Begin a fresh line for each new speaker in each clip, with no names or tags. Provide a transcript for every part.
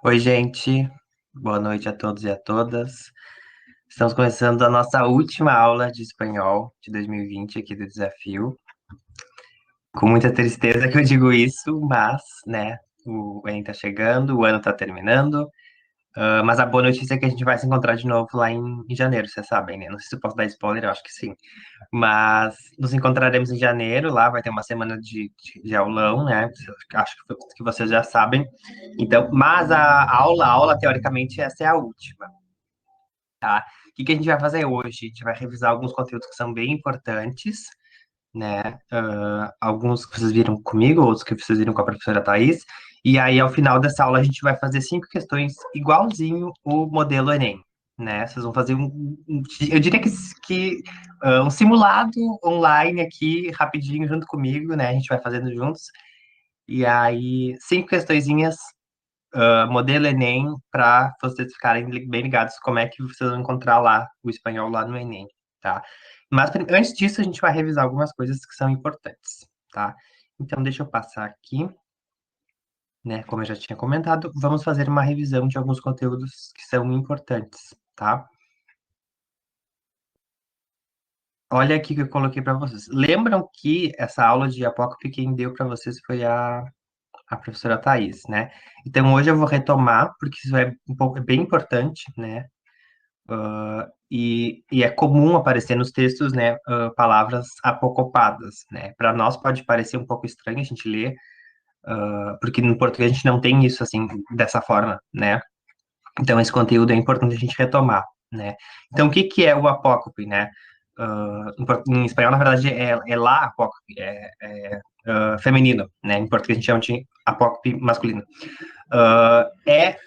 Oi, gente. Boa noite a todos e a todas. Estamos começando a nossa última aula de espanhol de 2020 aqui do desafio. Com muita tristeza que eu digo isso, mas, né, o Enem tá chegando, o ano tá terminando. Mas a boa notícia é que a gente vai se encontrar de novo lá em janeiro, vocês sabem, né? Não sei se eu posso dar spoiler, eu acho que sim. Mas nos encontraremos em janeiro, lá vai ter uma semana de aulão, né? Acho que vocês já sabem. Então, mas a aula, teoricamente, essa é a última. Tá? O que que a gente vai fazer hoje? A gente vai revisar alguns conteúdos que são bem importantes, né? Alguns que vocês viram comigo, outros que vocês viram com a professora Thais. E aí, ao final dessa aula, a gente vai fazer 5 questões igualzinho o modelo Enem, né? Vocês vão fazer eu diria que um simulado online aqui, rapidinho, junto comigo, né? A gente vai fazendo juntos. E aí, 5 questõezinhas modelo Enem para vocês ficarem bem ligados como é que vocês vão encontrar lá o espanhol lá no Enem, tá? Mas antes disso, a gente vai revisar algumas coisas que são importantes, tá? Então, deixa eu passar aqui, né? Como eu já tinha comentado, vamos fazer uma revisão de alguns conteúdos que são importantes, tá? Olha aqui que eu coloquei para vocês. Lembram que essa aula de Apócope quem deu para vocês foi a professora Thais, né? Então, hoje eu vou retomar, porque isso é bem importante, né? E é comum aparecer nos textos, né, palavras apocopadas, né? Para nós pode parecer um pouco estranho a gente ler, porque no português a gente não tem isso assim dessa forma, né? Então esse conteúdo é importante a gente retomar, né? Então o que que é o apócope, né? Em espanhol, na verdade, é lá apócope, feminino, né? Em português a gente chama de apócope masculino.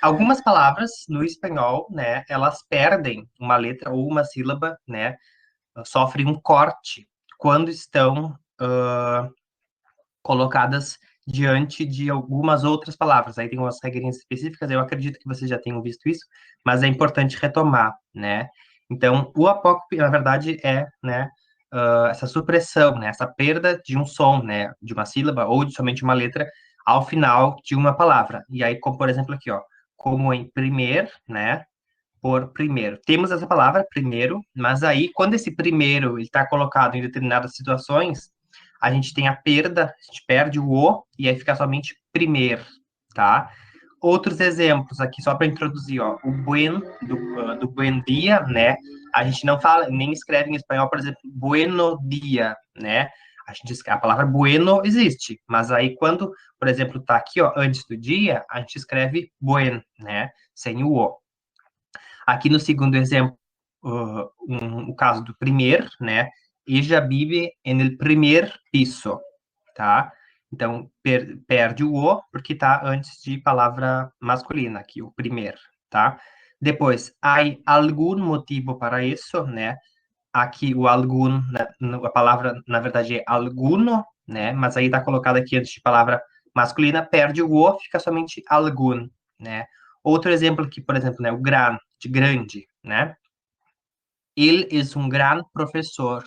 Algumas palavras no espanhol, né, elas perdem uma letra ou uma sílaba, né, sofrem um corte quando estão colocadas diante de algumas outras palavras. Aí tem umas regrinhas específicas, eu acredito que vocês já tenham visto isso, mas é importante retomar, né? Então, o apócope, na verdade, né, essa supressão, né, essa perda de um som, né, de uma sílaba ou de somente uma letra ao final de uma palavra. E aí, como por exemplo aqui, ó, como em primeiro, né, por primeiro. Temos essa palavra primeiro, mas aí quando esse primeiro está colocado em determinadas situações, a gente tem a perda, a gente perde o o e aí fica somente primeiro, tá? Outros exemplos aqui, só para introduzir, ó, o buen, do buen dia, né? A gente não fala, nem escreve em espanhol, por exemplo, bueno dia, né? A palavra bueno existe, mas aí quando, por exemplo, tá aqui, ó, antes do dia, a gente escreve buen, né? Sem o o. Aqui no segundo exemplo, o caso do primeiro, né? Ella vive en el primer piso, tá? Então, perde o o, porque tá antes de palavra masculina aqui, o primeiro, tá? Depois, há algum motivo para isso, né? Aqui o algum, a palavra, na verdade, é alguno, né? Mas aí tá colocado aqui antes de palavra masculina, perde o o, fica somente algum, né? Outro exemplo aqui, por exemplo, né? O gran, de grande, né? Ele é um gran professor,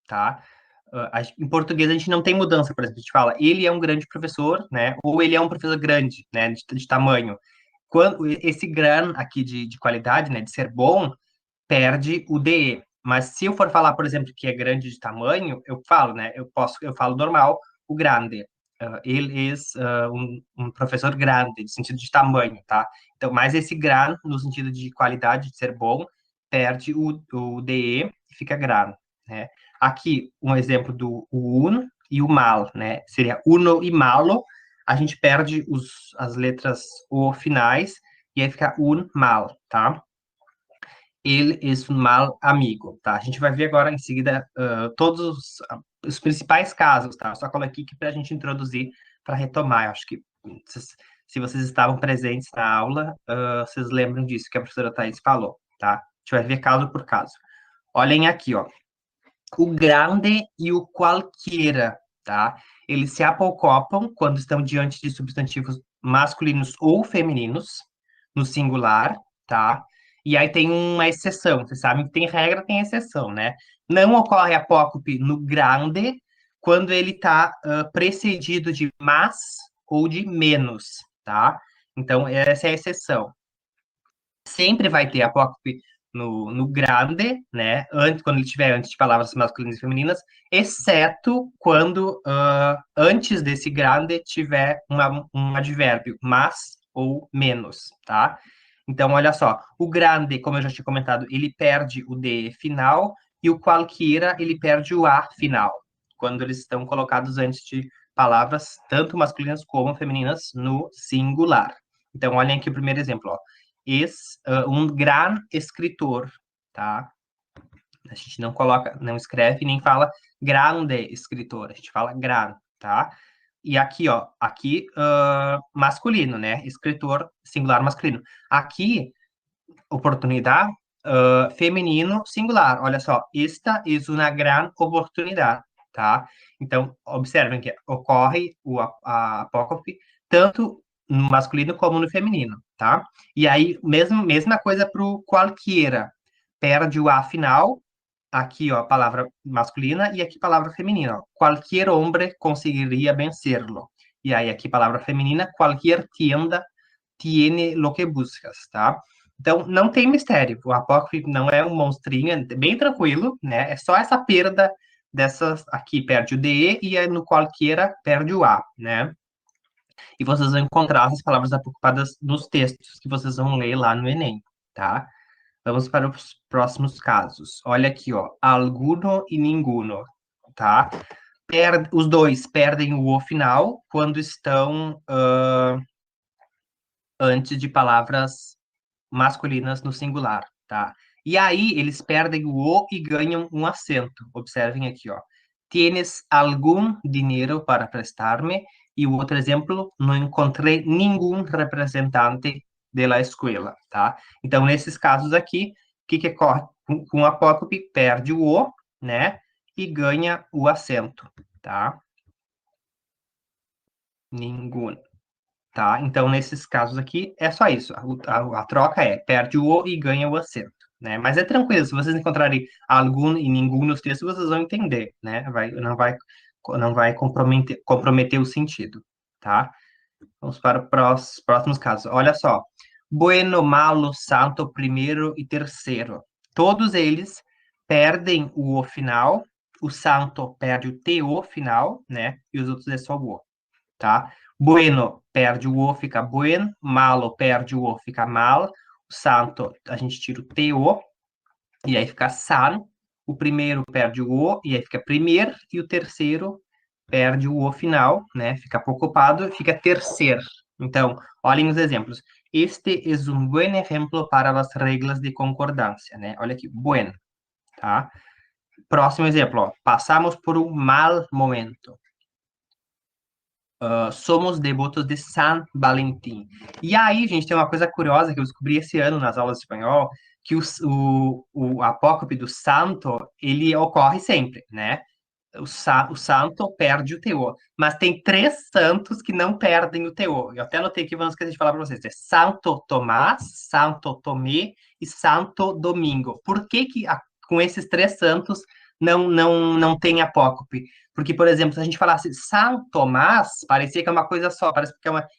tá? Em português a gente não tem mudança, por exemplo, a gente fala ele é um grande professor, né? Ou ele é um professor grande, né? De tamanho. Quando esse gran aqui de qualidade, né? De ser bom, perde o DE. Mas se eu for falar, por exemplo, que é grande de tamanho, eu falo, né? Eu falo normal, o grande. Ele é um professor grande, no sentido de tamanho, tá? Então, mais esse gran, no sentido de qualidade, de ser bom, perde o DE e fica gran, né? Aqui, um exemplo do un e o mal, né? Seria uno e malo, a gente perde as letras o finais e aí fica un mal, tá? Ele é um mal amigo, tá? A gente vai ver agora em seguida todos os principais casos, tá? Só coloquei aqui para a gente introduzir para retomar. Eu acho que se vocês estavam presentes na aula, vocês lembram disso que a professora Thais falou, tá? A gente vai ver caso por caso. Olhem aqui, ó. O grande e o qualquer, tá? Eles se apocopam quando estão diante de substantivos masculinos ou femininos, no singular, tá? E aí tem uma exceção, vocês sabem que tem regra, tem exceção, né? Não ocorre apócope no grande quando ele está precedido de mas ou de menos, tá? Então, essa é a exceção. Sempre vai ter apócope no grande, né? Antes, quando ele tiver antes de palavras masculinas e femininas, exceto quando antes desse grande tiver um advérbio, mais ou menos, tá? Então, olha só, o grande, como eu já tinha comentado, ele perde o de final e o qualquer ele perde o a final, quando eles estão colocados antes de palavras tanto masculinas como femininas no singular. Então, olhem aqui o primeiro exemplo, ó. Um gran escritor, tá? A gente não coloca, não escreve nem fala grande escritor, a gente fala gran, tá? E aqui, ó, aqui masculino, né? Escritor singular masculino. Aqui, oportunidade feminino singular. Olha só, esta é uma grande oportunidade, tá? Então, observem que ocorre a apócope tanto no masculino como no feminino, tá? E aí, mesma coisa para o qualquer. Perde o a final, aqui, ó, a palavra masculina e aqui palavra feminina. Ó. Qualquer homem conseguiria vencerlo. E aí, aqui palavra feminina, qualquer tienda tiene lo que buscas, tá? Então, não tem mistério. O apócrifo não é um monstrinho, é bem tranquilo, né? É só essa perda dessas aqui perde o de e no qualquer perde o a, né? E vocês vão encontrar essas palavras apocopadas nos textos que vocês vão ler lá no Enem, tá? Vamos para os próximos casos. Olha aqui, ó. Alguno e ninguno, tá? Os dois perdem o o final quando estão antes de palavras masculinas no singular, tá? E aí eles perdem o e ganham um acento. Observem aqui, ó. Tienes algum dinheiro para prestar-me? E o outro exemplo, não encontrei nenhum representante da escola, tá? Então, nesses casos aqui, o que ocorre? Com o apócope, perde o né? E ganha o acento, tá? Nenhum. Tá? Então, nesses casos aqui, é só isso. A troca é perde o e ganha o acento, né? Mas é tranquilo, se vocês encontrarem algum e nenhum nos textos, vocês vão entender, né? Não vai comprometer o sentido, tá? Vamos para os próximos casos. Olha só. Bueno, malo, santo, primeiro e terceiro. Todos eles perdem o final. O santo perde o TO final, né? E os outros é só o O, tá? Bueno perde o O, fica buen. Malo perde o O, fica mal. O santo, a gente tira o TO, e aí fica san. O primeiro perde o O, e aí fica primeiro. E o terceiro perde o O final, né? Fica ocupado, fica terceiro. Então, olhem os exemplos. Este é um buen exemplo para as regras de concordância, né? Olha aqui, buen, tá? Próximo exemplo, ó. Passamos por um mal momento. Somos devotos de San Valentim. E aí, gente, tem uma coisa curiosa que eu descobri esse ano nas aulas de espanhol, que o apócope do santo, ele ocorre sempre, né? O santo perde o teor, mas tem três santos que não perdem o teor. Eu até anotei aqui, vamos esquecer de falar para vocês. É Santo Tomás, Santo Tomé e Santo Domingo. Por que com esses três santos não tem apócope? Porque, por exemplo, se a gente falasse São Tomás, parecia que é uma coisa só, parece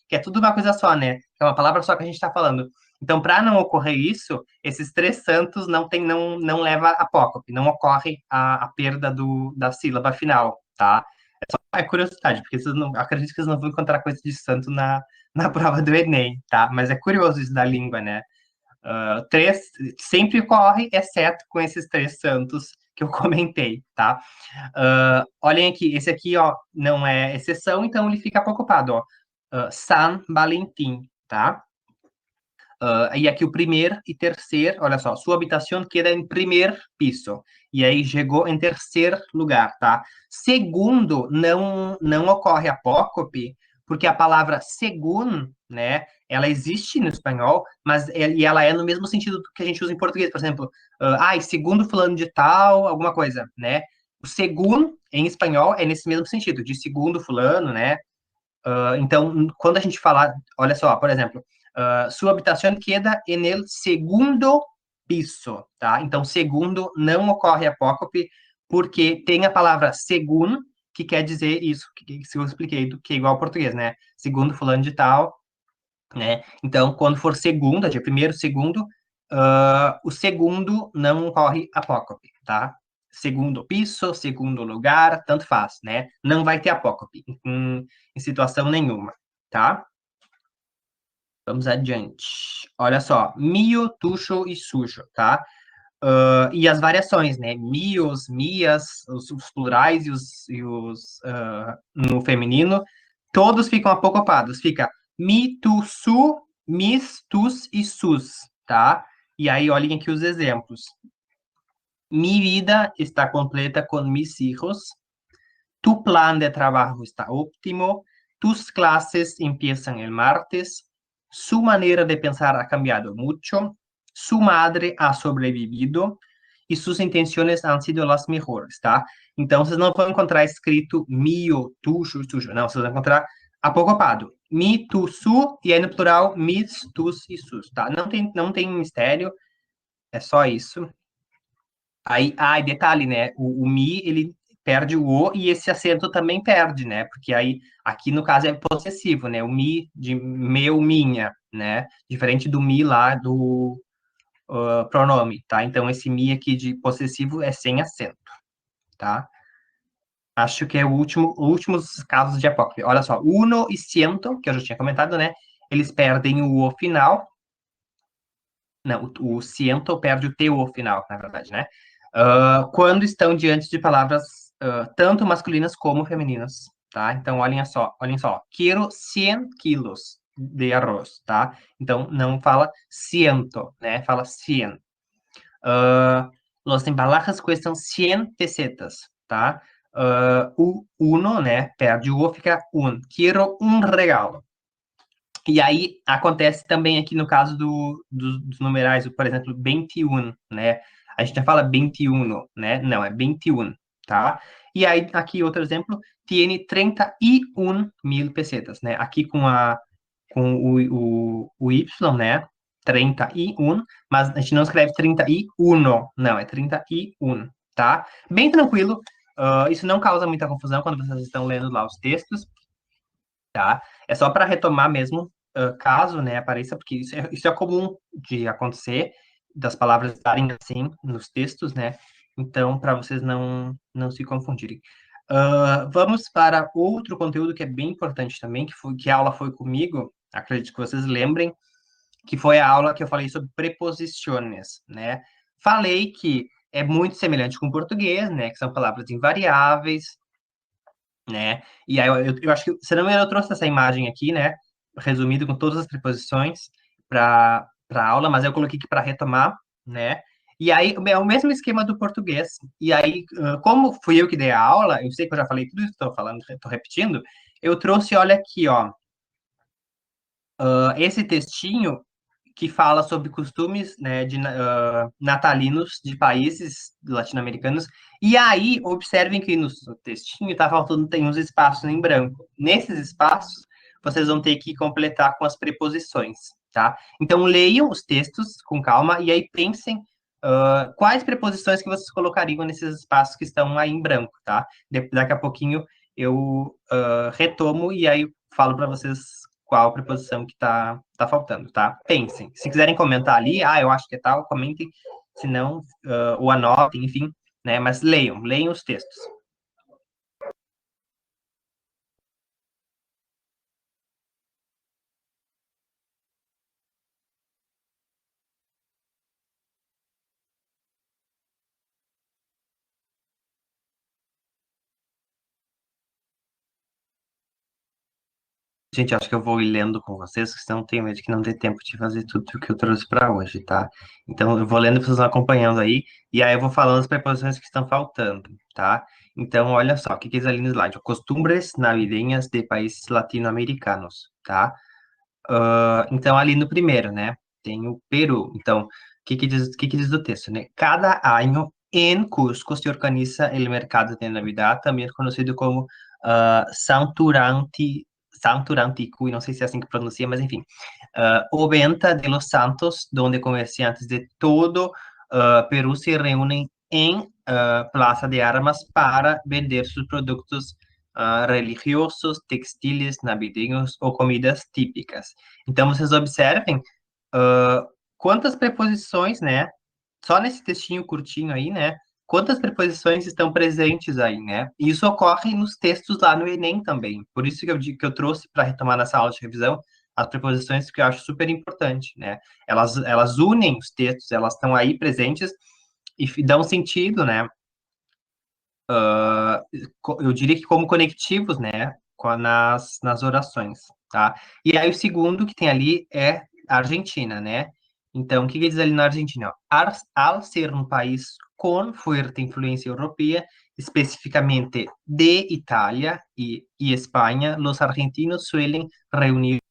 que é tudo uma coisa só, né? É uma palavra só que a gente está falando. Então, para não ocorrer isso, esses três santos não leva apócope, não ocorre a perda da sílaba final, tá? É curiosidade, porque vocês não, acredito que vocês não vão encontrar coisa de santo na prova do Enem, tá? Mas é curioso isso da língua, né? Três sempre ocorre, exceto com esses três santos que eu comentei, tá? Olhem aqui, esse aqui, ó, não é exceção, então ele fica ocupado, ó. San Valentim, tá? E aqui o primeiro e terceiro, olha só, sua habitação queda em primeiro piso. E aí chegou em terceiro lugar, tá? Segundo, não ocorre apócope, porque a palavra segundo, né, ela existe no espanhol, mas e ela é no mesmo sentido que a gente usa em português, por exemplo, segundo fulano de tal, alguma coisa, né? O segundo, em espanhol, é nesse mesmo sentido, de segundo fulano, né? Então, quando a gente fala, olha só, por exemplo, sua habitação queda en el segundo piso, tá? Então, segundo não ocorre apócope, porque tem a palavra segundo, que quer dizer isso, que eu expliquei, que é igual ao português, né? Segundo fulano de tal, né? Então, quando for segunda, dia primeiro, segundo, o segundo não corre apócope, tá? Segundo piso, segundo lugar, tanto faz, né? Não vai ter apócope em situação nenhuma, tá? Vamos adiante. Olha só, mio, tucho e sujo, tá? E as variações, né? Mios, mias, os plurais no feminino, todos ficam apocopados. Fica mi, tu, su, mis, tus e sus, tá? E aí, olhem aqui os exemplos. Mi vida está completa con mis hijos. Tu plan de trabajo está óptimo. Tus clases empiezan el martes. Su manera de pensar ha cambiado mucho. Su madre ha sobrevivido e suas intenções han sido las mejores, tá? Então, vocês não vão encontrar escrito mio, tu, sujo. Não, vocês vão encontrar apocopado. Mi, tu, su, e aí no plural, mis, tus e sus, tá? Não tem mistério, é só isso. Aí, e detalhe, né? O mi, ele perde o o e esse acento também perde, né? Porque aí, aqui no caso é possessivo, né? O mi de meu, minha, né? Diferente do mi lá do pronome, tá? Então, esse mi aqui de possessivo é sem acento, tá? Acho que é os últimos casos de apócope. Olha só, uno e ciento, que eu já tinha comentado, né? Eles perdem o o final. Não, o ciento perde o TO final, na verdade, né? Quando estão diante de palavras tanto masculinas como femininas, tá? Então, olhem só. Quiero 100 quilos de arroz, tá? Então, não fala ciento, né? Fala 100. Los embalajes cuestan 100 pesetas, tá? O uno, né? Perde o O, fica un. Quiero un regalo. E aí acontece também aqui no caso dos numerais, por exemplo, 21, né? A gente já fala 21, né? Não, é 21, tá? E aí, aqui outro exemplo, tiene 31 mil pesetas, né? Aqui com o Y, né? 31, mas a gente não escreve 31, não, é 31, tá? Bem tranquilo, isso não causa muita confusão quando vocês estão lendo lá os textos, tá? É só para retomar mesmo, caso, né, apareça, porque isso é comum de acontecer, das palavras estarem assim nos textos, né? Então, para vocês não se confundirem. Vamos para outro conteúdo que é bem importante também, que a aula foi comigo, acredito que vocês lembrem, que foi a aula que eu falei sobre preposições, né? Falei que é muito semelhante com o português, né? Que são palavras invariáveis, né? E aí eu acho que, se não me engano, eu trouxe essa imagem aqui, né? Resumido com todas as preposições para aula, mas eu coloquei aqui para retomar, né? E aí é o mesmo esquema do português. E aí, como fui eu que dei a aula, eu sei que eu já falei tudo isso que estou falando, estou repetindo, eu trouxe, olha aqui, ó, esse textinho que fala sobre costumes, né, natalinos de países latino-americanos. E aí, observem que no textinho está faltando, tem uns espaços em branco. Nesses espaços, vocês vão ter que completar com as preposições, tá? Então, leiam os textos com calma e aí pensem quais preposições que vocês colocariam nesses espaços que estão aí em branco, tá? Daqui a pouquinho eu retomo e aí falo para vocês qual preposição que tá faltando, tá? Pensem. Se quiserem comentar ali, eu acho que é tal, comentem. Se não, ou anotem, enfim, né? Mas leiam os textos. Gente, acho que eu vou ir lendo com vocês, porque senão tenho medo que não dê tempo de fazer tudo o que eu trouxe para hoje, tá? Então, eu vou lendo, vocês vão acompanhando aí, e aí eu vou falando as preposições que estão faltando, tá? Então, olha só, o que que diz ali no slide? Costumbres navideñas de países latino-americanos, tá? Então, ali no primeiro, né? Tem o Peru. Então, o que que diz o texto, né? Cada ano em Cusco se organiza o mercado de Navidad, também conhecido como Santuranticuy, não sei se é assim que pronuncia, mas enfim. O Venta de los Santos, donde comerciantes de todo Perú se reúnen em Plaza de Armas para vender seus produtos religiosos, textiles, navideños ou comidas típicas. Então, vocês observem ah, quantas preposições, né? Só nesse textinho curtinho aí, né? Quantas preposições estão presentes aí, né? E isso ocorre nos textos lá no Enem também. Por isso que eu digo que eu trouxe para retomar nessa aula de revisão as preposições que eu acho super importante, né? Elas unem os textos, elas estão aí presentes e dão sentido, né? Eu diria que como conectivos, né, nas orações, tá? E aí o segundo que tem ali é a Argentina, né? Então, o que que diz ali na Argentina? Ó? Al ser um país com forte influência europeia, especificamente de Itália y España, los argentinos suelen reunirse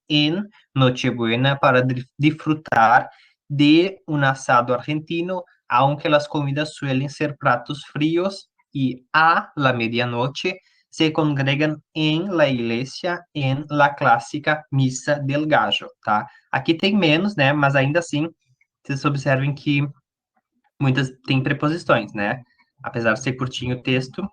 en Nochebuena para disfrutar de un asado argentino, aunque las comidas suelen ser platos fríos y a la medianoche se congregan en la iglesia en la clássica missa del gallo, tá? Aqui tem menos, né? Mas ainda assim, vocês observem que muitas têm preposições, né? Apesar de ser curtinho o texto,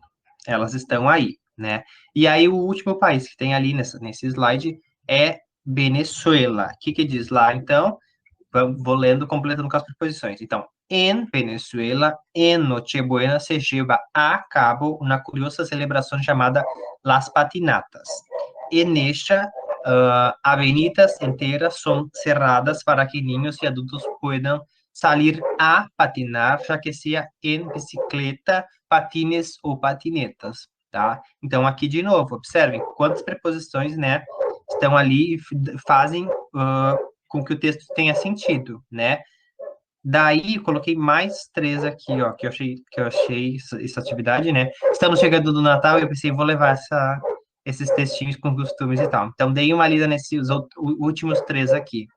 elas estão aí, né? E aí o último país que tem ali nesse slide é Venezuela. O que que diz lá, então? Vou lendo, completando com as preposições. Então, em Venezuela, em Nochebuena, se lleva a cabo uma curiosa celebração chamada Las Patinatas. E nesta, avenidas inteiras são cerradas para que niños e adultos possam sair a patinar, já que seja em bicicleta, patines ou patinetas, tá? Então, aqui de novo, observem quantas preposições, né, estão ali e fazem com que o texto tenha sentido, né? Daí, eu coloquei mais três aqui, ó, que eu achei essa atividade, né? Estamos chegando do Natal e eu pensei, vou levar esses textinhos com costumes e tal. Então, dei uma lida nesses últimos três aqui.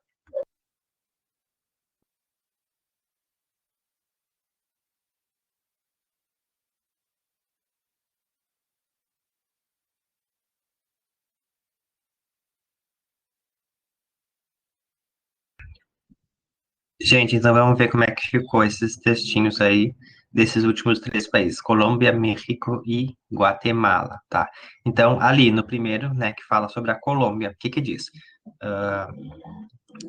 Gente, então vamos ver como é que ficou esses textinhos aí desses últimos três países, Colômbia, México e Guatemala, tá? Então, ali no primeiro, né, que fala sobre a Colômbia, o que que diz? Ah,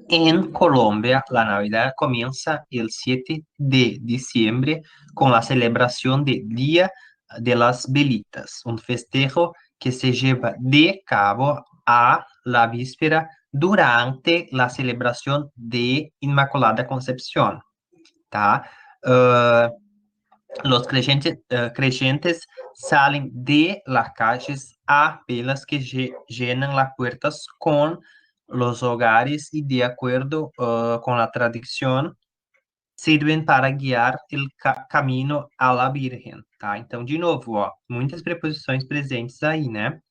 En Colombia, la Navidad comienza el 7 de diciembre con la celebración del Día de las Velitas, un festejo que se lleva de cabo a la víspera durante la celebración de Inmaculada Concepción, ¿tá? Ah, los creyentes salen de las calles a velas que llenan las puertas con los hogares y de acuerdo con la tradición sirven para guiar el caminho a la Virgen, tá? Então, de novo, ó, muitas preposições presentes aí, né?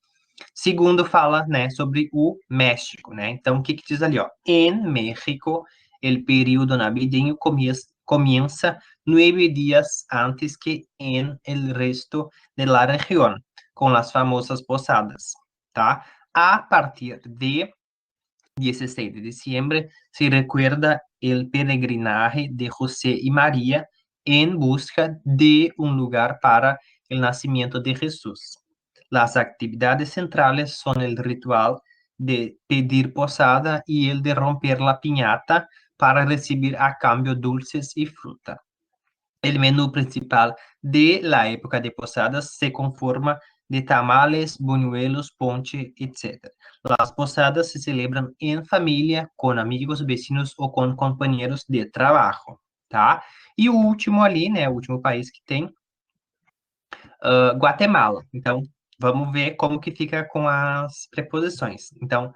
Segundo, fala, né, sobre o México, né? Então, o que que diz ali, ó? En México, el período navideño comienza 9 días antes que en el resto de la región, con las famosas posadas, tá? A partir de 16 de diciembre se recuerda el peregrinaje de José y María en busca de un lugar para el nacimiento de Jesús. Las actividades centrales son el ritual de pedir posada y el de romper la piñata para recibir a cambio dulces y fruta. El menú principal de la época de posadas se conforma de tamales, buñuelos, ponche, etc. Las posadas se celebran en familia, con amigos, vecinos ou com companheiros de trabalho, tá? E o último ali, né, o último país que tem, Guatemala. Então, vamos ver como que fica com as preposições. Então,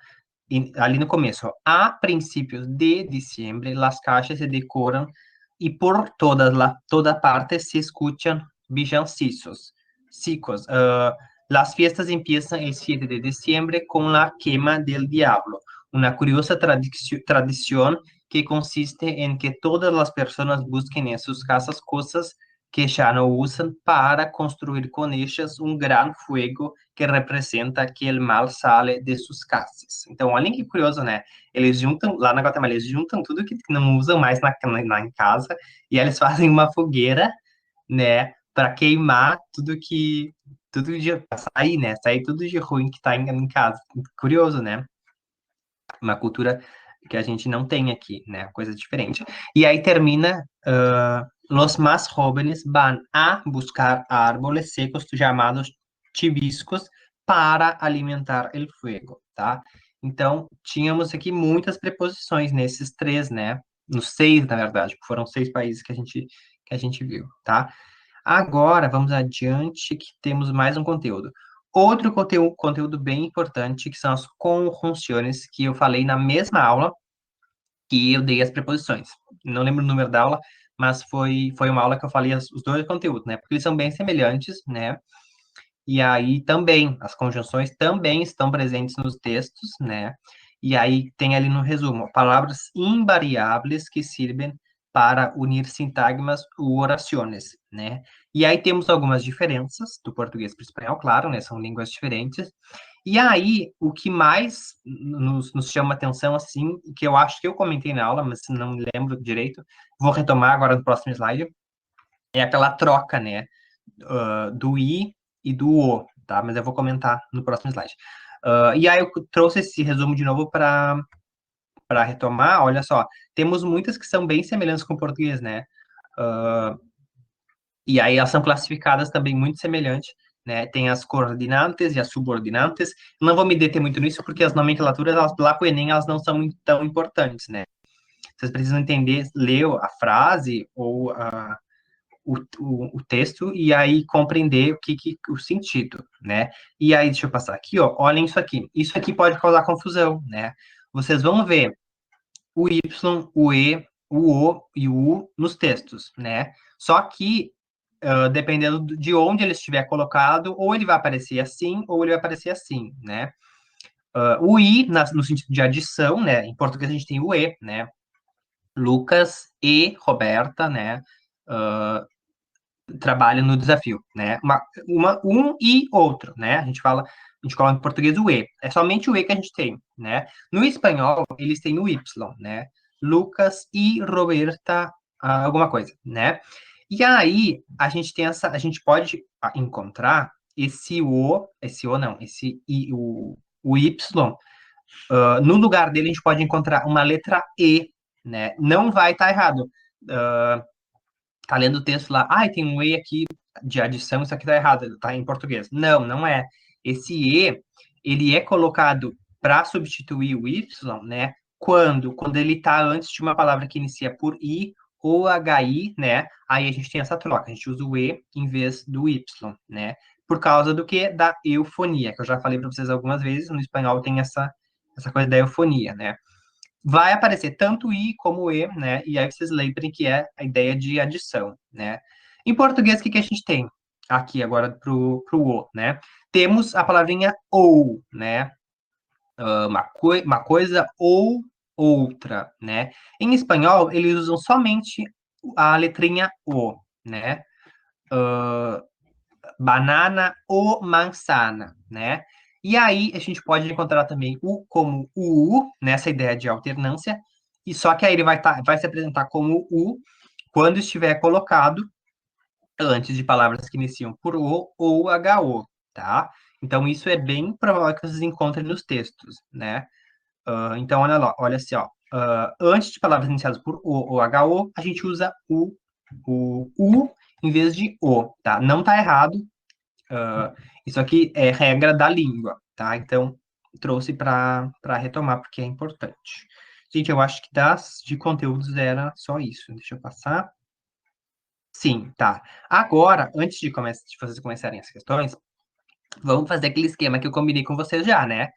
ali no começo, ó, a princípios de diciembre, las caixas se decoram y por toda parte se escuchan villancicos. Las fiestas empiezan el 7 de diciembre con la quema del diablo, una curiosa tradición que consiste en que todas las personas busquen en sus casas cosas que já não usam para construir com ellas um gran fuego que representa que o mal sale de suas casas. Então, olhem que curioso, né? Eles juntam, lá na Guatemala, eles juntam tudo que não usam mais em casa e eles fazem uma fogueira, né, para queimar tudo de sair, né? Sair tudo de ruim que tá em casa. Curioso, né? Uma cultura que a gente não tem aqui, né? Coisa diferente. E aí termina, los más jóvenes van a buscar árboles secos llamados chibiscos para alimentar el fuego, tá? Então, tínhamos aqui muitas preposições nesses três, né? Nos seis, na verdade, porque foram seis países que a gente viu, tá? Agora, vamos adiante, que temos mais um conteúdo. Outro conteúdo bem importante, que são as conjunções, que eu falei na mesma aula que eu dei as preposições. Não lembro o número da aula, mas foi uma aula que eu falei os dois conteúdos, né? Porque eles são bem semelhantes, né? E aí também, as conjunções também estão presentes nos textos, né? E aí tem ali no resumo, palavras invariáveis que servem para unir sintagmas ou orações, né? E aí temos algumas diferenças do português para o espanhol, claro, né? São línguas diferentes. E aí, o que mais nos chama atenção, assim, que eu acho que eu comentei na aula, mas não me lembro direito, vou retomar agora no próximo slide, é aquela troca, né? Do i e do o, tá? Mas eu vou comentar no próximo slide. E aí eu trouxe esse resumo de novo para retomar. Olha só, temos muitas que são bem semelhantes com o português, né? E aí elas são classificadas também muito semelhante, né? Tem as coordenantes e as subordinantes. Não vou me deter muito nisso porque as nomenclaturas lá para o Enem elas não são muito tão importantes, né? Vocês precisam entender, ler a frase ou o texto e aí compreender o sentido, né? E aí, deixa eu passar aqui, ó, olhem isso aqui. Isso aqui pode causar confusão, né? Vocês vão ver o Y, o E, o O e o U nos textos, né? Só que, dependendo de onde ele estiver colocado, ou ele vai aparecer assim, ou ele vai aparecer assim, né? O I, no sentido de adição, né? Em português a gente tem o E, né? Lucas e Roberta, né? Trabalham no desafio, né? Um e outro, né? A gente coloca em português o E. É somente o E que a gente tem, né? No espanhol, eles têm o Y, né? Lucas e Roberta, alguma coisa, né? E aí, a gente pode encontrar esse I, o Y, no lugar dele a gente pode encontrar uma letra E, né? Não vai estar errado. Tá lendo o texto lá, tem um E aqui de adição, isso aqui tá errado, tá em português. Não, não é. Esse E, ele é colocado para substituir o Y, né? Quando ele tá antes de uma palavra que inicia por I ou HI, né? Aí a gente tem essa troca, a gente usa o E em vez do Y, né? Por causa do que? Da eufonia, que eu já falei para vocês algumas vezes, no espanhol tem essa coisa da eufonia, né? Vai aparecer tanto i como e, né? E aí vocês lembrem que é a ideia de adição, né? Em português, o que que a gente tem aqui agora pro o, né? Temos a palavrinha ou, né? Uma coisa ou outra, né? Em espanhol, eles usam somente a letrinha o, né? Banana ou manzana, né? E aí a gente pode encontrar também o como o U, nessa ideia de alternância, e só que aí ele vai se apresentar como U quando estiver colocado antes de palavras que iniciam por O ou HO, tá? Então isso é bem provável que vocês encontrem nos textos, né? Então olha lá, olha assim, ó. Antes de palavras iniciadas por O ou HO, a gente usa o U em vez de O, tá? Não tá errado, isso aqui é regra da língua, tá? Então, trouxe para retomar, porque é importante. Gente, eu acho que de conteúdos era só isso. Deixa eu passar. Sim, tá. Agora, antes de vocês começarem as questões, vamos fazer aquele esquema que eu combinei com vocês já, né?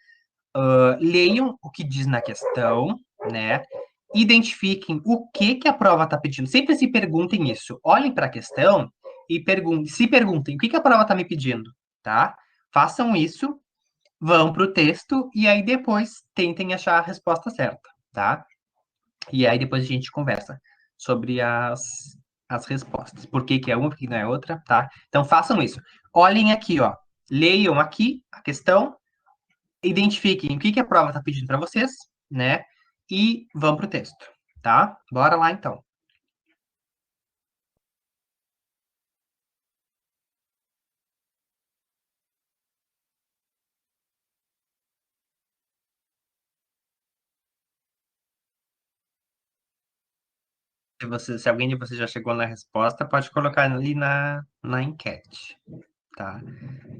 Leiam o que diz na questão, né? Identifiquem o que que a prova está pedindo. Sempre se perguntem isso. Olhem para a questão e se perguntem o que que a prova está me pedindo, tá? Façam isso, vão para o texto e aí depois tentem achar a resposta certa, tá? E aí depois a gente conversa sobre as respostas. Por que que é uma, por que não é outra, tá? Então façam isso. Olhem aqui, ó. Leiam aqui a questão, identifiquem o que que a prova está pedindo para vocês, né? E vão para o texto, tá? Bora lá então. Se alguém de vocês já chegou na resposta, pode colocar ali na enquete, tá?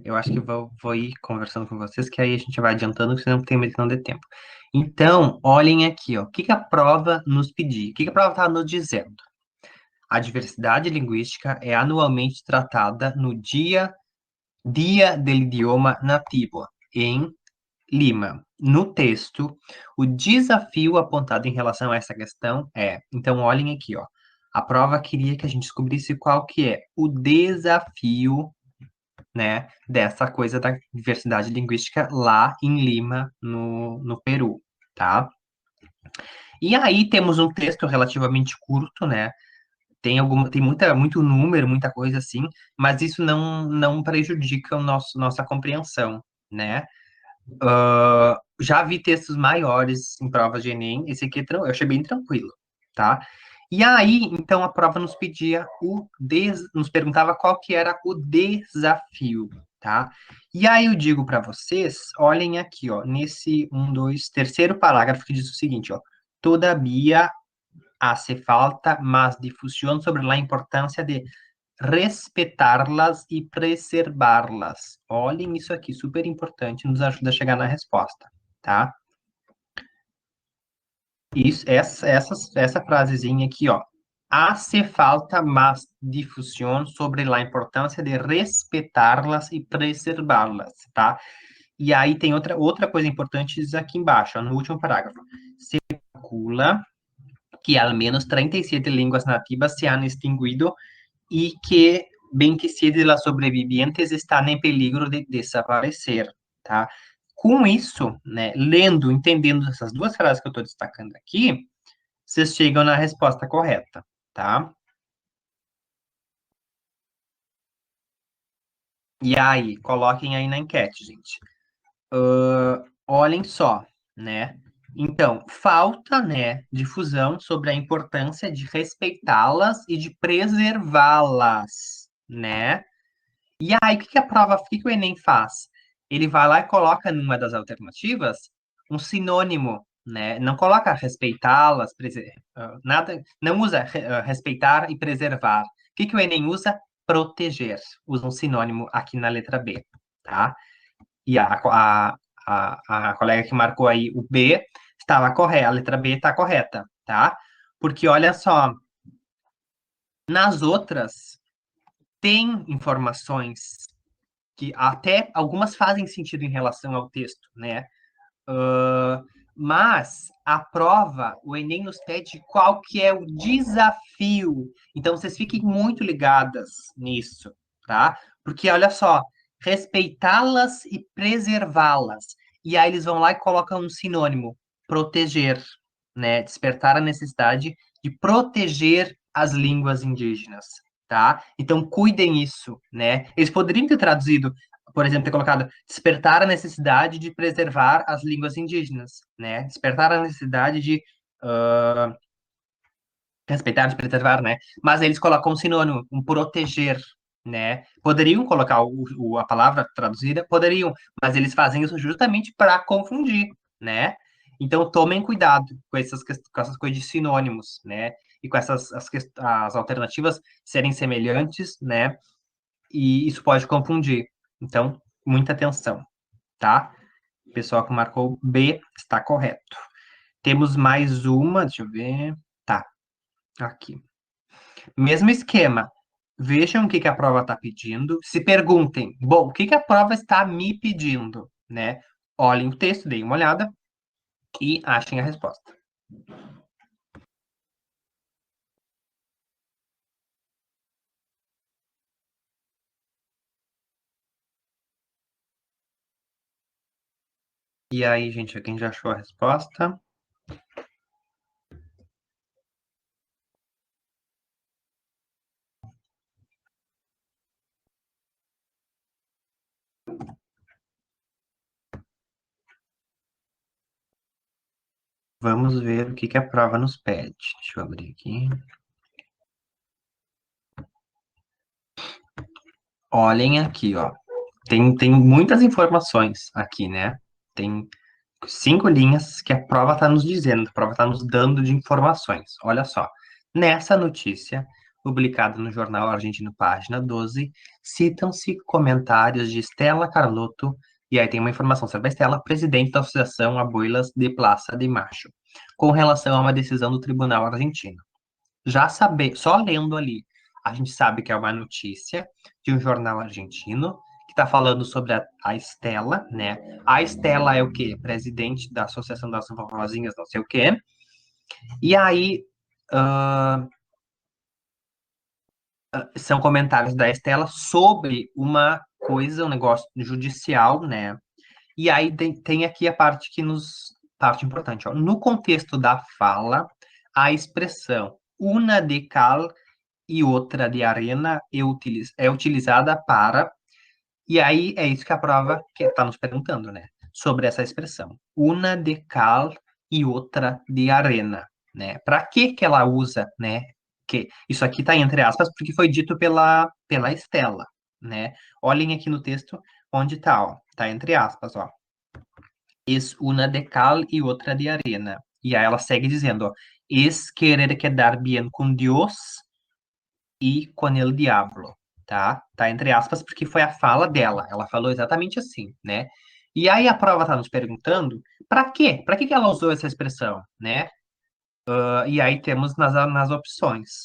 Eu acho que vou ir conversando com vocês, que aí a gente vai adiantando, senão tem medo que não dê tempo. Então, olhem aqui, ó. O que que a prova nos pedia? O que que a prova está nos dizendo? A diversidade linguística é anualmente tratada no Dia del Idioma Nativo, em Lima. No texto, o desafio apontado em relação a essa questão é, então olhem aqui, ó. A prova queria que a gente descobrisse qual que é o desafio, né, dessa coisa da diversidade linguística lá em Lima, no Peru, tá? E aí temos um texto relativamente curto, né? Muito número, muita coisa assim, mas isso não prejudica nossa compreensão, né? Já vi textos maiores em provas de Enem, esse aqui eu achei bem tranquilo, tá? E aí, então, a prova nos pedia nos perguntava qual que era o desafio, tá? E aí eu digo para vocês, olhem aqui, ó, nesse terceiro parágrafo que diz o seguinte, ó, todavia hace falta más difusión sobre la importancia de respetarlas e preservarlas. Olhem isso aqui, super importante, nos ajuda a chegar na resposta, tá? Essa frasezinha aqui, ó. Hace falta más difusión sobre la importancia de respetarlas e preservarlas, tá? E aí tem outra coisa importante diz aqui embaixo, ó, no último parágrafo. Se calcula que al menos 37 línguas nativas se han extinguido y que 27 de las sobrevivientes están em peligro de desaparecer, tá? Com isso, né, lendo, entendendo essas duas frases que eu estou destacando aqui, vocês chegam na resposta correta, tá? E aí, coloquem aí na enquete, gente. Olhem só, né? Então, falta, né, difusão sobre a importância de respeitá-las e de preservá-las, né? E aí, o que que o Enem faz? Ele vai lá e coloca numa das alternativas um sinônimo, né? Não coloca respeitá-las, nada, não usa respeitar e preservar. O que que o Enem usa? Proteger. Usa um sinônimo aqui na letra B, tá? E a colega que marcou aí o B estava correta, a letra B está correta, tá? Porque olha só, nas outras tem informações que até algumas fazem sentido em relação ao texto, né? Mas a prova, o Enem nos pede qual que é o desafio. Então, vocês fiquem muito ligadas nisso, tá? Porque, olha só, respeitá-las e preservá-las. E aí eles vão lá e colocam um sinônimo, proteger, né? Despertar a necessidade de proteger as línguas indígenas, tá? Então, cuidem isso, né? Eles poderiam ter traduzido, por exemplo, ter colocado despertar a necessidade de preservar as línguas indígenas, né? Despertar a necessidade de respeitar, de preservar, né? Mas eles colocam um sinônimo, um proteger, né? Poderiam colocar a palavra traduzida, poderiam, mas eles fazem isso justamente para confundir, né? Então tomem cuidado com essas coisas de sinônimos, né? E com as alternativas serem semelhantes, né? E isso pode confundir. Então, muita atenção, tá? O pessoal que marcou B está correto. Temos mais uma, deixa eu ver. Tá, aqui. Mesmo esquema. Vejam o que que a prova está pedindo. Se perguntem, bom, o que que a prova está me pedindo, né? Olhem o texto, deem uma olhada e achem a resposta. E aí, gente, quem já achou a resposta? Vamos ver o que que a prova nos pede. Deixa eu abrir aqui. Olhem aqui, ó. Tem muitas informações aqui, né? Tem 5 linhas que a prova está nos dizendo, a prova está nos dando de informações. Olha só. Nessa notícia, publicada no jornal argentino Página 12, citam-se comentários de Estela Carlotto, e aí tem uma informação sobre a Estela, presidente da Associação Abuelas de Plaza de Mayo, com relação a uma decisão do Tribunal Argentino. Só lendo ali, a gente sabe que é uma notícia de um jornal argentino que está falando sobre a Estela, né? A Estela é o quê? Presidente da Associação das Vovozinhas, não sei o quê. E aí, uh, são comentários da Estela sobre uma coisa, um negócio judicial, né? E aí tem aqui a parte que nos. Parte importante, ó. No contexto da fala, a expressão una de cal e outra de arena é utilizada para. E aí é isso que a prova que está nos perguntando, né? Sobre essa expressão. Una de cal e outra de arena, né? Para que ela usa, né? Que isso aqui está entre aspas porque foi dito pela Estela, né? Olhem aqui no texto onde está, ó. Tá entre aspas, ó. Es una de cal e outra de arena. E aí ela segue dizendo, ó, es querer quedar bien con Dios e com el diablo, tá? Tá entre aspas, porque foi a fala dela. Ela falou exatamente assim, né? E aí a prova tá nos perguntando, para quê? Para que que ela usou essa expressão, né? E aí temos nas opções.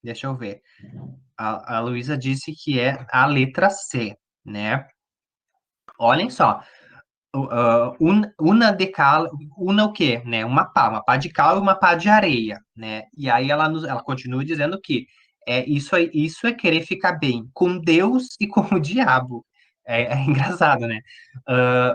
Deixa eu ver. A Luísa disse que é a letra C, né? Olhem só. Una de cal, una o quê, né? Uma pá de cal e uma pá de areia, né? E aí ela continua dizendo que isso é querer ficar bem com Deus e com o diabo. É engraçado, né?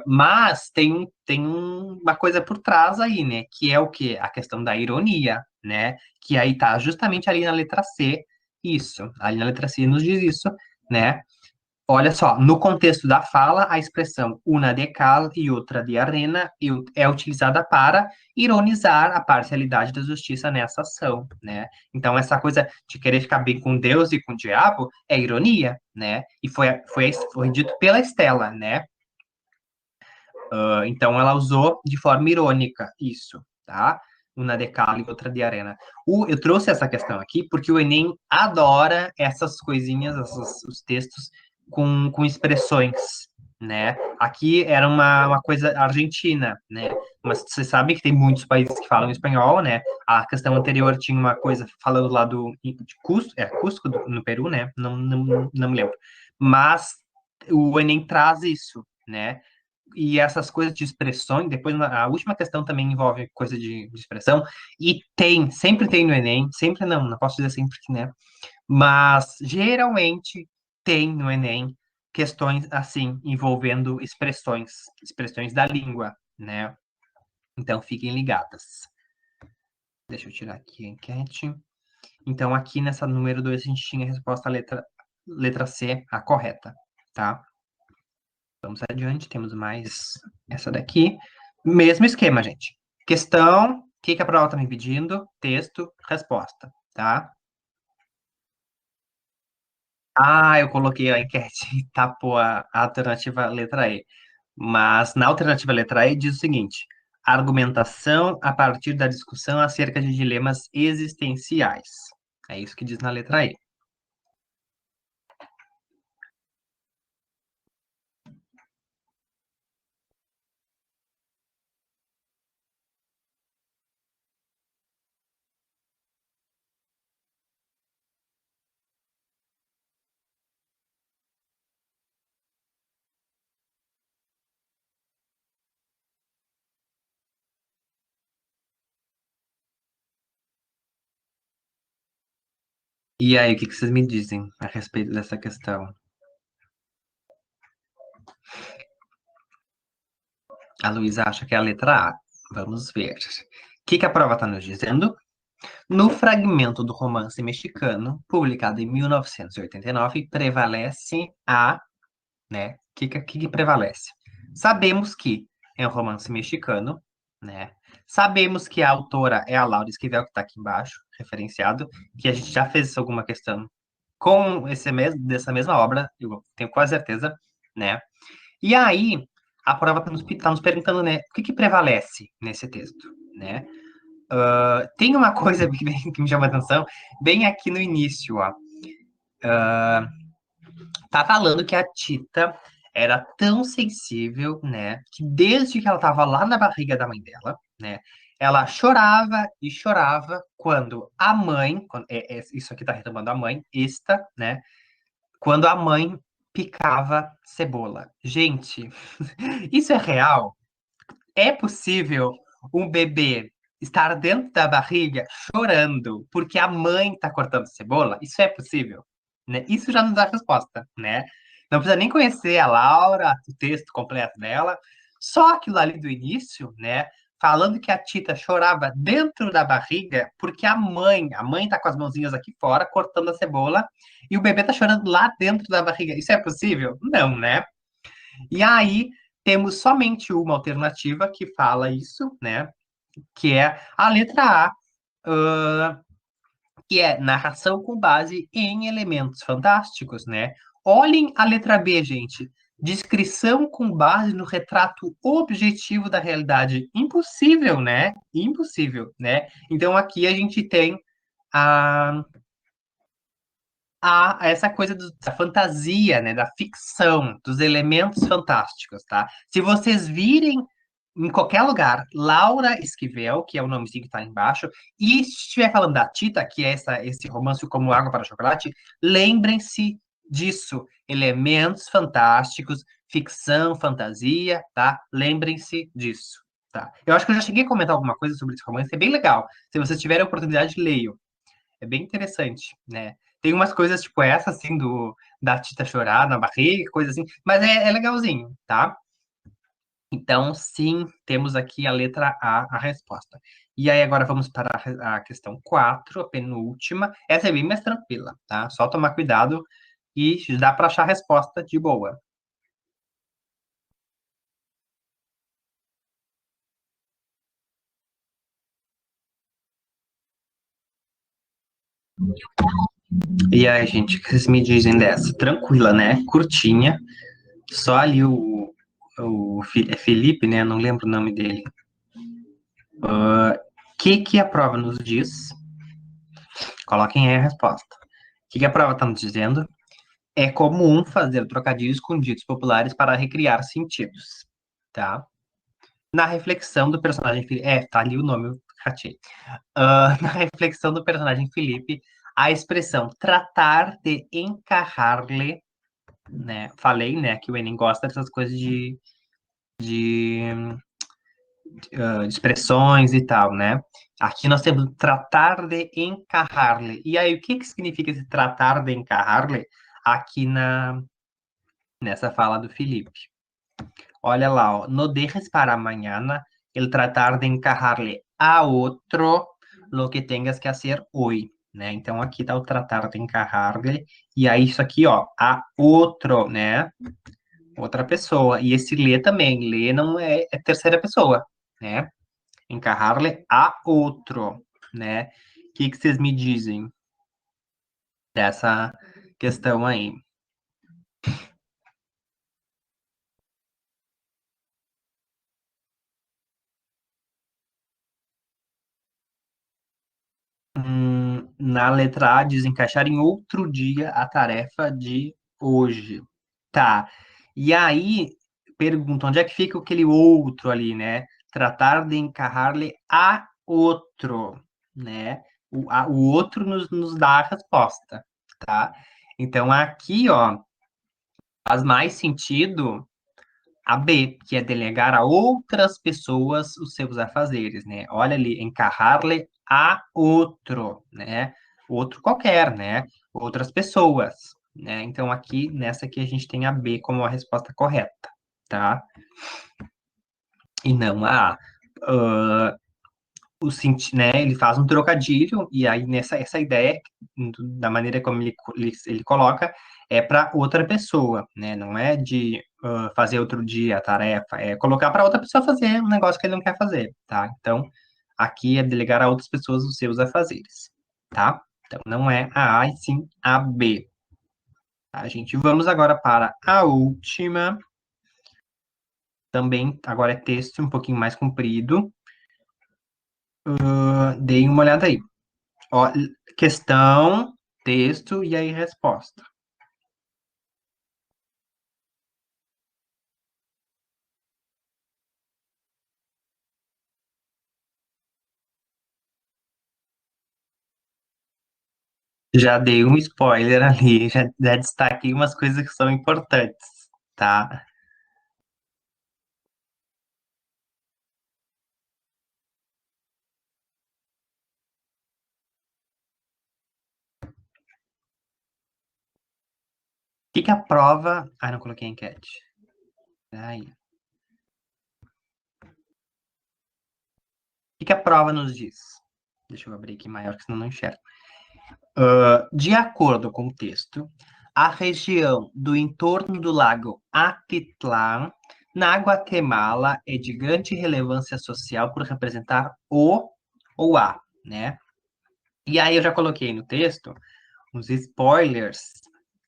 Mas tem uma coisa por trás aí, né? Que é o quê? A questão da ironia, né? Que aí tá justamente ali na letra C, isso. Ali na letra C nos diz isso, né? Olha só, no contexto da fala, a expressão una de cal e outra de arena é utilizada para ironizar a parcialidade da justiça nessa ação, né? Então, essa coisa de querer ficar bem com Deus e com o diabo é ironia, né? E foi dito pela Estela, né? Então, ela usou de forma irônica isso, tá? Uma de cal e outra de arena. Eu trouxe essa questão aqui porque o Enem adora essas coisinhas, os textos com expressões, né? Aqui era uma coisa argentina, né? Mas você sabe que tem muitos países que falam espanhol, né? A questão anterior tinha uma coisa falando lá de Cusco, Cusco no Peru, né? Não me lembro. Mas o Enem traz isso, né? E essas coisas de expressões, depois a última questão também envolve coisa de expressão, e sempre tem no Enem, sempre não posso dizer sempre que, né? Mas geralmente tem no Enem questões assim, envolvendo expressões da língua, né? Então fiquem ligadas. Deixa eu tirar aqui a enquete. Então, aqui nessa número 2 a gente tinha a resposta letra C, a correta, tá? Vamos adiante, temos mais essa daqui. Mesmo esquema, gente. Questão, o que que a prova está me pedindo? Texto, resposta, tá? Ah, eu coloquei a enquete e tapou a alternativa letra E. Mas na alternativa letra E diz o seguinte: argumentação a partir da discussão acerca de dilemas existenciais. É isso que diz na letra E. E aí, o que que vocês me dizem a respeito dessa questão? A Luísa acha que é a letra A. Vamos ver. O que que a prova está nos dizendo? No fragmento do romance mexicano, publicado em 1989, prevalece né? O que prevalece? Sabemos que é um romance mexicano, né? Sabemos que a autora é a Laura Esquivel, que está aqui embaixo, referenciado, que a gente já fez alguma questão com dessa mesma obra, eu tenho quase certeza, né? E aí, a prova está nos perguntando, né? O que prevalece nesse texto, né? Tem uma coisa que me chama a atenção, bem aqui no início, ó. Tá falando que a Tita era tão sensível, né, que desde que ela tava lá na barriga da mãe dela, né, ela chorava e chorava quando a mãe, isso aqui tá retomando a mãe, esta, né, quando a mãe picava cebola. Gente, isso é real? É possível um bebê estar dentro da barriga chorando porque a mãe está cortando cebola? Isso é possível, né? Isso já nos dá a resposta, né? Não precisa nem conhecer a Laura, o texto completo dela, só aquilo ali do início, né? Falando que a Tita chorava dentro da barriga porque a mãe tá com as mãozinhas aqui fora cortando a cebola e o bebê tá chorando lá dentro da barriga. Isso é possível? Não, né? E aí temos somente uma alternativa que fala isso, né? Que é a letra A, ah, que é narração com base em elementos fantásticos, né? Olhem a letra B, gente. Descrição com base no retrato objetivo da realidade. Impossível, né? Impossível, né? Então aqui a gente tem a essa coisa da fantasia, né, da ficção, dos elementos fantásticos, tá? Se vocês virem em qualquer lugar, Laura Esquivel, que é o nomezinho que tá embaixo, e se estiver falando da Tita, que é esse romance como água para chocolate, lembrem-se disso, elementos fantásticos, ficção, fantasia, tá? Lembrem-se disso, tá? Eu acho que eu já cheguei a comentar alguma coisa sobre esse romance, é bem legal. Se vocês tiverem a oportunidade, leiam. É bem interessante, né? Tem umas coisas tipo essa, assim, da Tita chorar na barriga, coisa assim, mas é legalzinho, tá? Então, sim, temos aqui a letra A resposta. E aí, agora vamos para a questão 4, a penúltima. Essa é bem mais tranquila, tá? Só tomar cuidado e dá para achar a resposta de boa. E aí, gente, o que vocês me dizem dessa? Tranquila, né? Curtinha. Só ali é Felipe, né? Não lembro o nome dele. Que a prova nos diz? Coloquem aí a resposta. O que a prova está nos dizendo? É comum fazer trocadilhos com ditos populares para recriar sentidos, tá? Na reflexão do personagem Felipe, tá ali o nome, eu ratei. Na reflexão do personagem Felipe, a expressão tratar de encarrar-lhe, né? Falei, né, que o Enem gosta dessas coisas de de expressões e tal, né? Aqui nós temos tratar de encarrar-lhe. E aí, o que que significa esse tratar de encarrar-lhe aqui nessa fala do Felipe? Olha lá, ó, no dejes para mañana el tratar de encarrar-lhe a outro lo que tengas que hacer hoy, né? Então aqui tá o tratar de encarrar-lhe e aí isso aqui, ó, a outro, né? Outra pessoa. E esse lê também, lê não é terceira pessoa, né? Encarrar-lhe a outro, né? O que que vocês me dizem dessa questão aí? Na letra A, diz encaixar em outro dia a tarefa de hoje. Tá. E aí, pergunta, onde é que fica aquele outro ali, né? Tratar de encarrar-lhe a outro, né? O outro nos dá a resposta, tá? Então, aqui, ó, faz mais sentido a B, que é delegar a outras pessoas os seus afazeres, né? Olha ali, encarrar-lhe a outro, né? Outro qualquer, né? Outras pessoas, né? Então aqui, nessa aqui, a gente tem a B como a resposta correta, tá? E não a A. Né, ele faz um trocadilho, e aí nessa essa ideia, da maneira como ele coloca, é para outra pessoa, né? Não é de fazer outro dia a tarefa, é colocar para outra pessoa fazer um negócio que ele não quer fazer, tá? Então, aqui é delegar a outras pessoas os seus afazeres, tá? Então, não é a A, e sim a B. Tá, gente? Vamos agora para a última, também, agora é texto um pouquinho mais comprido. Dei uma olhada aí. Ó, questão, texto e aí resposta. Já dei um spoiler ali, já destaquei umas coisas que são importantes, tá? O que que a prova. Ah, não coloquei enquete. Aí. O que que a prova nos diz? Deixa eu abrir aqui maior, que senão não enxergo. De acordo com o texto, a região do entorno do lago Atitlán, na Guatemala, é de grande relevância social por representar o ou a, né? E aí eu já coloquei no texto uns spoilers,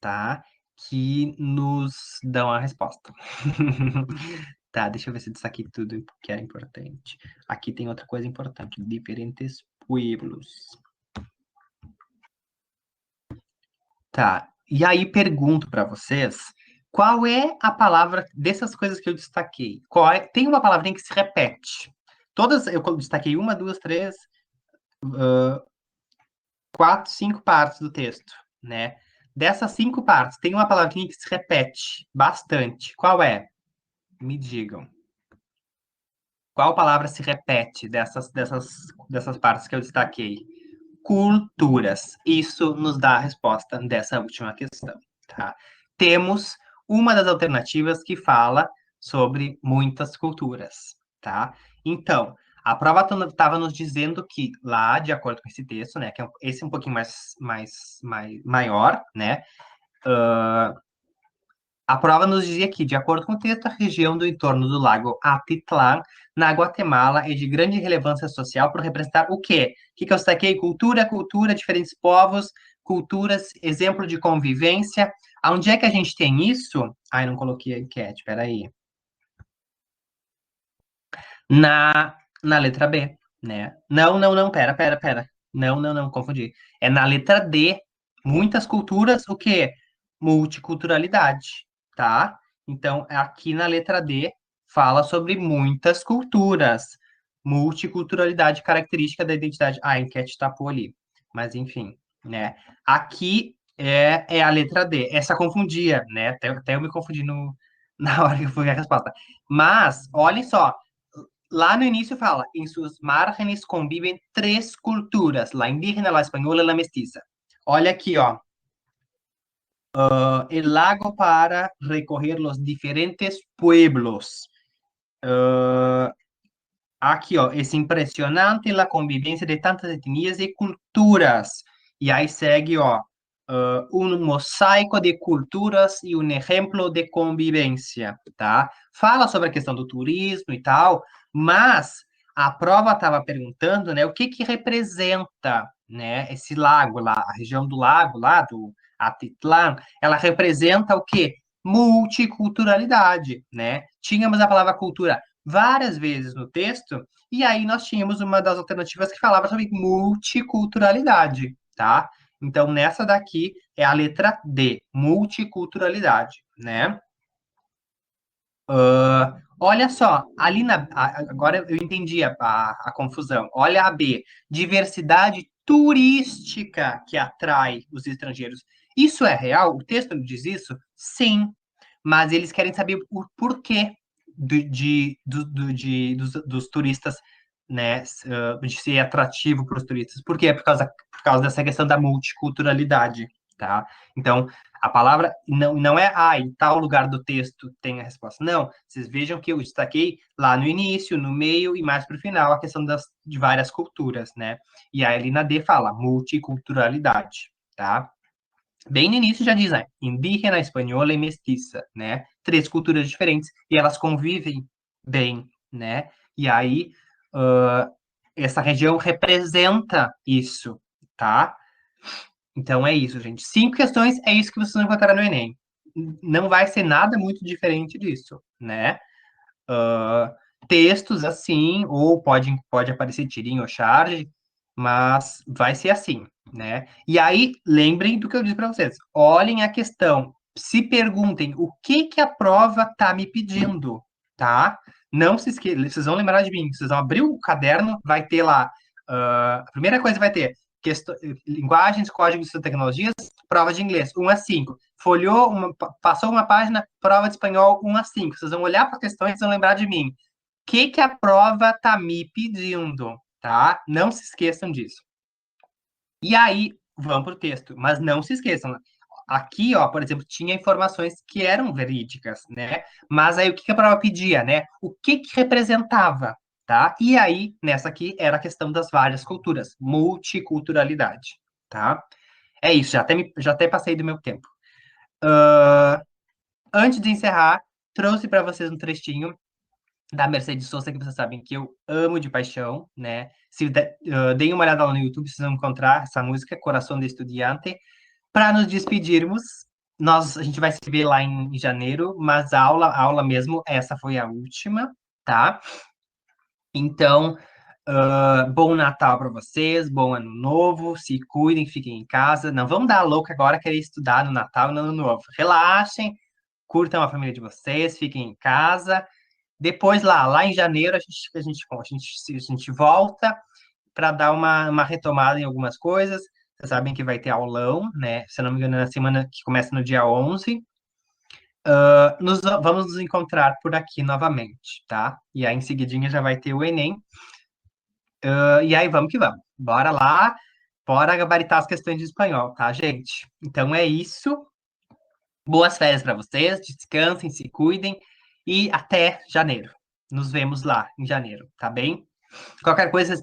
tá? Que nos dão a resposta. Tá, deixa eu ver se eu destaquei tudo que é importante. Aqui tem outra coisa importante: diferentes pueblos. Tá. E aí pergunto para vocês, qual é a palavra dessas coisas que eu destaquei? Tem uma palavrinha que se repete. Todas, eu destaquei uma, duas, três, quatro, cinco partes do texto, né? Dessas cinco partes, tem uma palavrinha que se repete bastante. Qual é? Me digam. Qual palavra se repete dessas partes que eu destaquei? Culturas. Isso nos dá a resposta dessa última questão, tá? Temos uma das alternativas que fala sobre muitas culturas, tá? Então, a prova estava nos dizendo que lá, de acordo com esse texto, né, que esse é um pouquinho maior, né? A prova nos dizia que, de acordo com o texto, a região do entorno do lago Atitlán, na Guatemala, é de grande relevância social por representar o quê? O que eu destaquei? Cultura, diferentes povos, culturas, exemplo de convivência. Aonde é que a gente tem isso? Ai, não coloquei a enquete, peraí. Na letra B, né? Não, pera. Não, confundi. É na letra D. Muitas culturas, o quê? Multiculturalidade, tá? Então, aqui na letra D, fala sobre muitas culturas. Multiculturalidade, característica da identidade. Ah, a enquete tapou ali. Mas, enfim, né? Aqui é a letra D. Essa confundia, né? Até eu me confundi na hora que eu fui ver a resposta. Mas, olhem só. Lá no início fala, em suas márgenes convivem três culturas, la indígena, la espanhola e la mestiza. Olha aqui, ó. El lago para recorrer los diferentes pueblos. Aqui, ó, es impressionante la convivencia de tantas etnias e culturas. E aí segue, ó, um mosaico de culturas e um exemplo de convivência, tá? Fala sobre a questão do turismo e tal, mas a prova estava perguntando, né, o que que representa, né, esse lago lá, a região do lago lá, do Atitlán, ela representa o quê? Multiculturalidade, né? Tínhamos a palavra cultura várias vezes no texto, e aí nós tínhamos uma das alternativas que falava sobre multiculturalidade, tá? Então, nessa daqui é a letra D, multiculturalidade, né? Olha só, ali agora eu entendi a confusão. Olha a B, diversidade turística que atrai os estrangeiros. Isso é real? O texto diz isso? Sim, mas eles querem saber o porquê dos turistas, né, de ser atrativo para os turistas. Por quê? Por causa dessa questão da multiculturalidade, tá? Então, a palavra não é, em tal lugar do texto tem a resposta. Não, vocês vejam que eu destaquei lá no início, no meio e mais para o final a questão de várias culturas, né? E aí ali na D fala multiculturalidade, tá? Bem no início já diz, né? Indígena, espanhola e mestiça, né? Três culturas diferentes e elas convivem bem, né? E aí, uh, essa região representa isso, tá? Então é isso, gente. Cinco questões é isso que vocês vão encontrar no Enem. Não vai ser nada muito diferente disso, né? textos assim, ou pode aparecer tirinho ou charge, mas vai ser assim, né? E aí, lembrem do que eu disse para vocês. Olhem a questão, se perguntem o que que a prova está me pedindo, tá? Não se esqueçam, vocês vão lembrar de mim, vocês vão abrir o caderno, vai ter lá, a primeira coisa vai ter linguagens, códigos e tecnologias, prova de inglês, 1 a 5. Folhou, passou uma página, prova de espanhol, 1 a 5. Vocês vão olhar para a questão e vocês vão lembrar de mim. O que a prova tá me pedindo, tá? Não se esqueçam disso. E aí, vamos para o texto, mas não se esqueçam. Aqui, ó, por exemplo, tinha informações que eram verídicas, né? Mas aí o que a prova pedia, né? O que representava, tá? E aí, nessa aqui, era a questão das várias culturas, multiculturalidade, tá? É isso, já até passei do meu tempo. Antes de encerrar, trouxe para vocês um trechinho da Mercedes Sosa, que vocês sabem que eu amo de paixão, né? Se deem uma olhada lá no YouTube, vocês vão encontrar essa música, Coração de Estudiante. Para nos despedirmos, a gente vai se ver lá em janeiro, mas a aula mesmo, essa foi a última, tá? Então, bom Natal para vocês, bom Ano Novo, se cuidem, fiquem em casa. Não vamos dar a louca agora querer estudar no Natal e no Ano Novo. Relaxem, curtam a família de vocês, fiquem em casa. Depois, lá em janeiro, a gente volta para dar uma retomada em algumas coisas. Vocês sabem que vai ter aulão, né? Se eu não me engano, na semana que começa no dia 11. Vamos nos encontrar por aqui novamente, tá? E aí, em seguidinha, já vai ter o Enem. E aí, vamos que vamos. Bora lá, bora gabaritar as questões de espanhol, tá, gente? Então, é isso. Boas férias para vocês, descansem, se cuidem e até janeiro. Nos vemos lá em janeiro, tá bem? Qualquer coisa,